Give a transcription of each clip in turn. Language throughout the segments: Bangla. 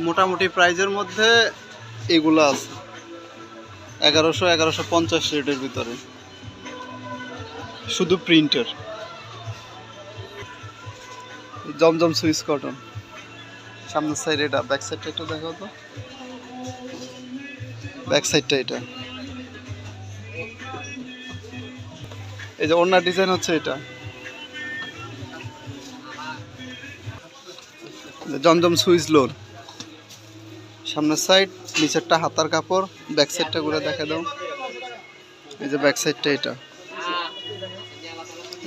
মোটামুটি প্রাইজের মধ্যে এগুলো আছে 1150 রেটের ভিতরে, শুধু প্রিন্টের। জমজম সুইস কটন, সামনের সাইড এটা, ব্যাক সাইডটা একটু দেখাও তো। ব্যাক সাইডটা এটা, এই যে ওড়নার ডিজাইন হচ্ছে এটা। জমজম সুইস লোন, সামনের সাইড, নিচেরটা হাতার কাপড়, ব্যাক সাইডটা ঘুরে দেখা দাও। এই যে ব্যাক সাইডটা এটা,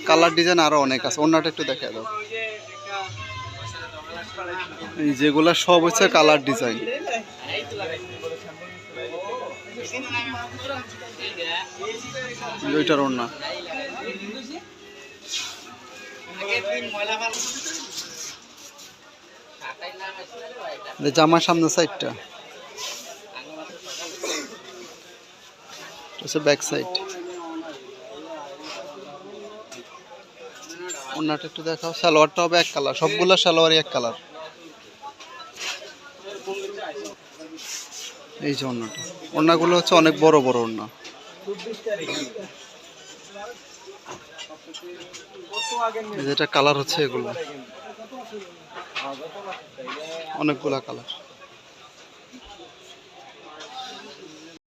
কালার ডিজাইন আরো অনেক আছে। ওড়নাটা একটু দেখা দাও। এই যেগুলা সব হচ্ছে কালার ডিজাইন। ওইটার ওড়না, জামার সামনের সাইডটা ব্যাক সাইড। ওড়নাটা একটু দেখাও। সালোয়ারটা হবে এক কালার, সবগুলা সালোয়ারই এক কালার। এই যে ওড়নাটা, ওড়নাগুলো হচ্ছে অনেক বড় বড় ওড়না। যেটা কালার হচ্ছে এগুলো, অনেকগুলা কালার।